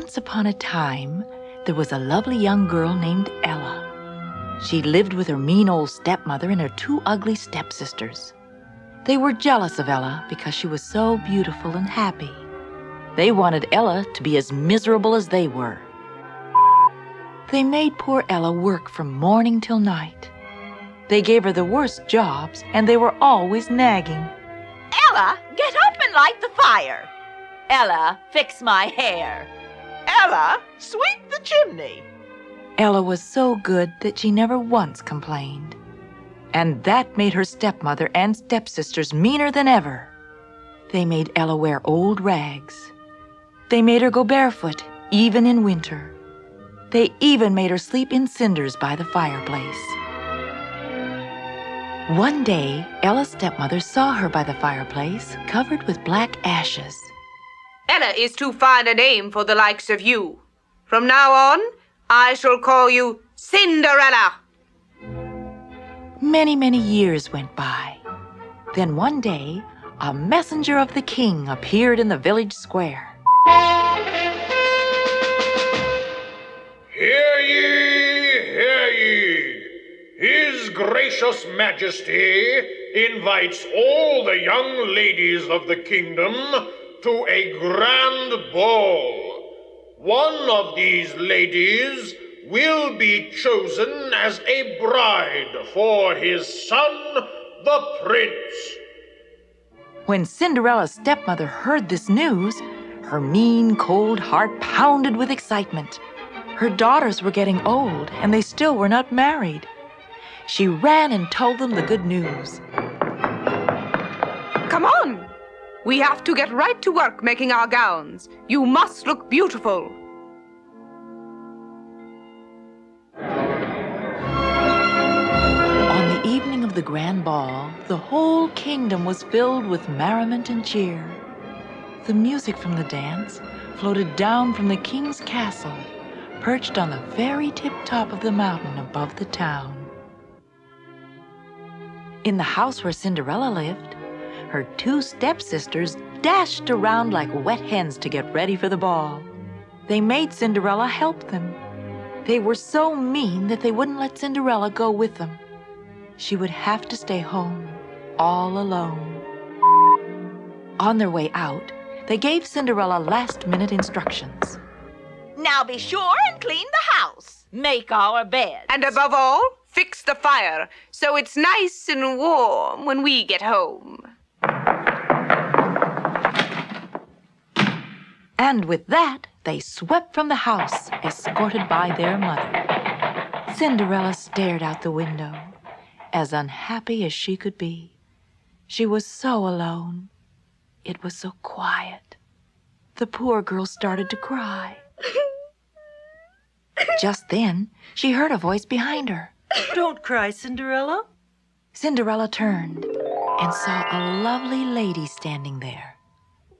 Once upon a time, there was a lovely young girl named Ella. She lived with her mean old stepmother and her two ugly stepsisters. They were jealous of Ella because she was so beautiful and happy. They wanted Ella to be as miserable as they were. They made poor Ella work from morning till night. They gave her the worst jobs, and they were always nagging. Ella, get up and light the fire. Ella, fix my hair. Ella, sweep the chimney. Ella was so good that she never once complained. And that made her stepmother and stepsisters meaner than ever. They made Ella wear old rags. They made her go barefoot, even in winter. They even made her sleep in cinders by the fireplace. One day, Ella's stepmother saw her by the fireplace, covered with black ashes. Ella is too fine a name for the likes of you. From now on, I shall call you Cinderella. Many, many years went by. Then one day, a messenger of the king appeared in the village square. Hear ye, hear ye. His gracious majesty invites all the young ladies of the kingdom to a grand ball. One of these ladies will be chosen as a bride for his son, the prince. When Cinderella's stepmother heard this news, her mean, cold heart pounded with excitement. Her daughters were getting old, and they still were not married. She ran and told them the good news. Come on! We have to get right to work making our gowns. You must look beautiful. On the evening of the grand ball, the whole kingdom was filled with merriment and cheer. The music from the dance floated down from the king's castle, perched on the very tip-top of the mountain above the town. In the house where Cinderella lived, her two stepsisters dashed around like wet hens to get ready for the ball. They made Cinderella help them. They were so mean that they wouldn't let Cinderella go with them. She would have to stay home, all alone. On their way out, they gave Cinderella last-minute instructions. Now be sure and clean the house. Make our beds. And above all, fix the fire so it's nice and warm when we get home. And with that, they swept from the house, escorted by their mother. Cinderella stared out the window, as unhappy as she could be. She was so alone. It was so quiet. The poor girl started to cry. Just then, she heard a voice behind her. Don't cry, Cinderella. Cinderella turned and saw a lovely lady standing there.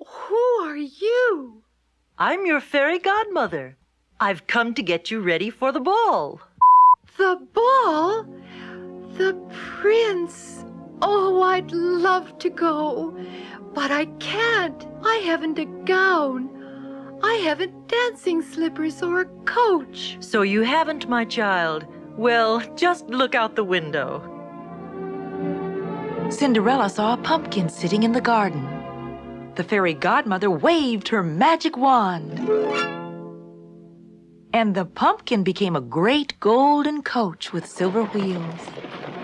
Who are you? I'm your fairy godmother. I've come to get you ready for the ball. The ball? The prince? Oh, I'd love to go, but I can't. I haven't a gown. I haven't dancing slippers or a coach. So you haven't, my child. Well, just look out the window. Cinderella saw a pumpkin sitting in the garden. The fairy godmother waved her magic wand. And the pumpkin became a great golden coach with silver wheels,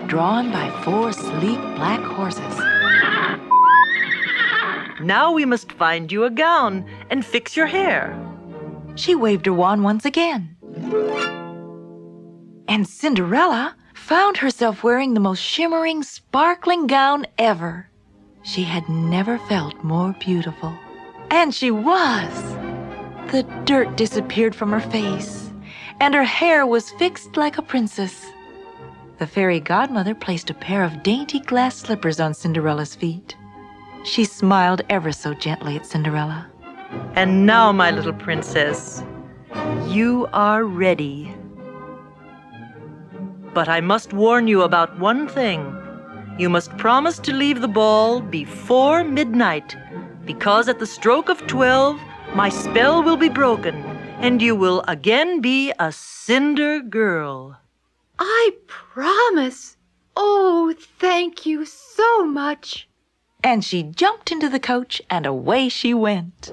drawn by 4 sleek black horses. Now we must find you a gown and fix your hair. She waved her wand once again. And Cinderella found herself wearing the most shimmering, sparkling gown ever. She had never felt more beautiful. And she was! The dirt disappeared from her face, and her hair was fixed like a princess. The fairy godmother placed a pair of dainty glass slippers on Cinderella's feet. She smiled ever so gently at Cinderella. And now, my little princess, you are ready. But I must warn you about one thing. You must promise to leave the ball before midnight, because at the stroke of 12, my spell will be broken, and you will again be a Cinder girl. I promise. Oh, thank you so much. And she jumped into the coach, and away she went.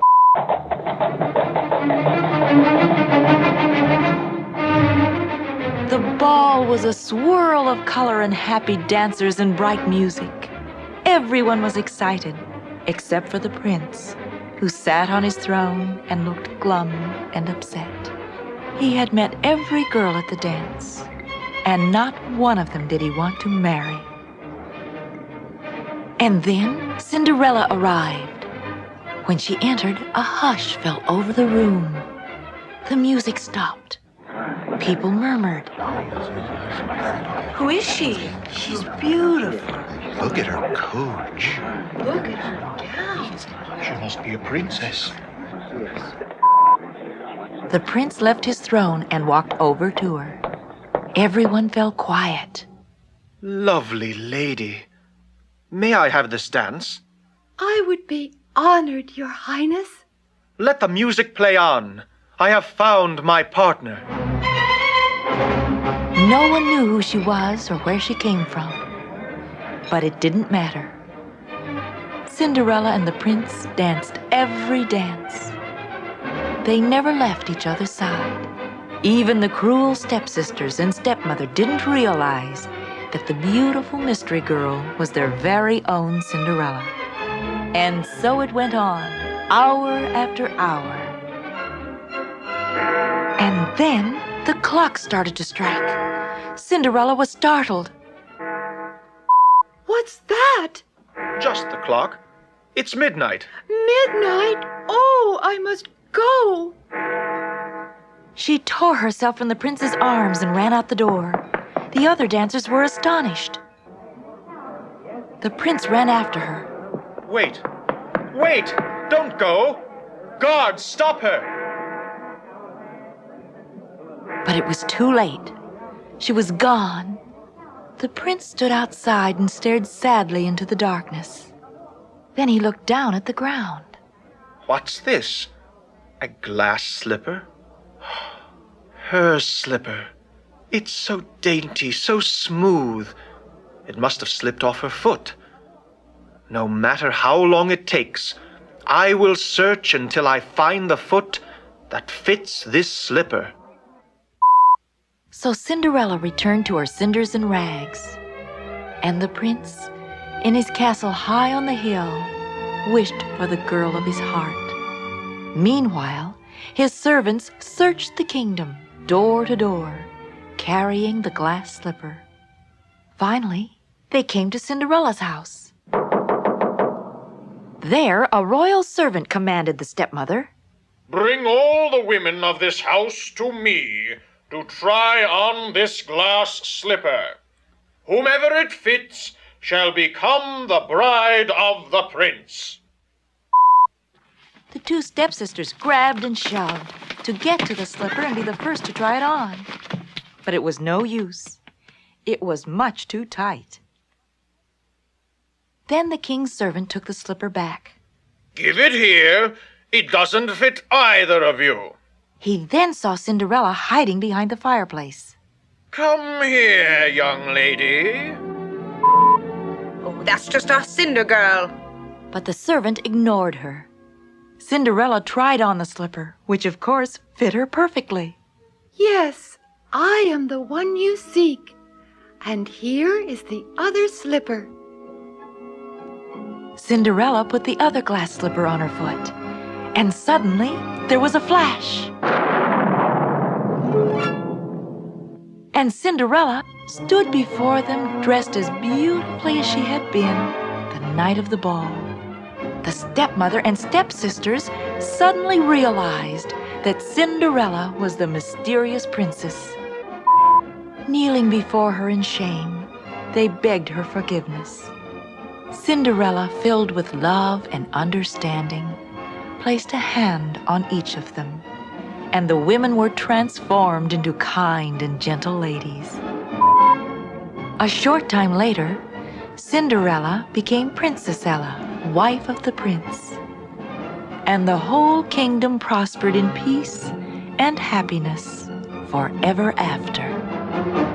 The ball was a swirl of color and happy dancers and bright music. Everyone was excited, except for the prince, who sat on his throne and looked glum and upset. He had met every girl at the dance, and not one of them did he want to marry. And then Cinderella arrived. When she entered, a hush fell over the room. The music stopped. People murmured. Who is she? She's beautiful. Look at her coach. Look at her gown. She must be a princess. The prince left his throne and walked over to her. Everyone fell quiet. Lovely lady. May I have this dance? I would be honored, Your Highness. Let the music play on. I have found my partner. No one knew who she was or where she came from. But it didn't matter. Cinderella and the prince danced every dance. They never left each other's side. Even the cruel stepsisters and stepmother didn't realize that the beautiful mystery girl was their very own Cinderella. And so it went on, hour after hour. And then the clock started to strike. Cinderella was startled. What's that? Just the clock. It's midnight. Midnight? Oh, I must go. She tore herself from the prince's arms and ran out the door. The other dancers were astonished. The prince ran after her. Wait. Wait! Don't go! Guards, stop her! But it was too late. She was gone. The prince stood outside and stared sadly into the darkness. Then he looked down at the ground. What's this? A glass slipper? Her slipper. It's so dainty, so smooth. It must have slipped off her foot. No matter how long it takes, I will search until I find the foot that fits this slipper. So Cinderella returned to her cinders and rags. And the prince, in his castle high on the hill, wished for the girl of his heart. Meanwhile, his servants searched the kingdom, door to door, carrying the glass slipper. Finally, they came to Cinderella's house. There, a royal servant commanded the stepmother, Bring all the women of this house to me to try on this glass slipper. Whomever it fits shall become the bride of the prince. The two stepsisters grabbed and shoved to get to the slipper and be the first to try it on. But it was no use. It was much too tight. Then the king's servant took the slipper back. Give it here. It doesn't fit either of you. He then saw Cinderella hiding behind the fireplace. Come here, young lady. Oh, that's just our Cinder girl. But the servant ignored her. Cinderella tried on the slipper, which of course fit her perfectly. Yes, I am the one you seek. And here is the other slipper. Cinderella put the other glass slipper on her foot. And suddenly, there was a flash. And Cinderella stood before them dressed as beautifully as she had been the night of the ball. The stepmother and stepsisters suddenly realized that Cinderella was the mysterious princess. Kneeling before her in shame, they begged her forgiveness. Cinderella, filled with love and understanding, placed a hand on each of them, and the women were transformed into kind and gentle ladies. A short time later, Cinderella became Princess Ella, wife of the prince. And the whole kingdom prospered in peace and happiness forever after.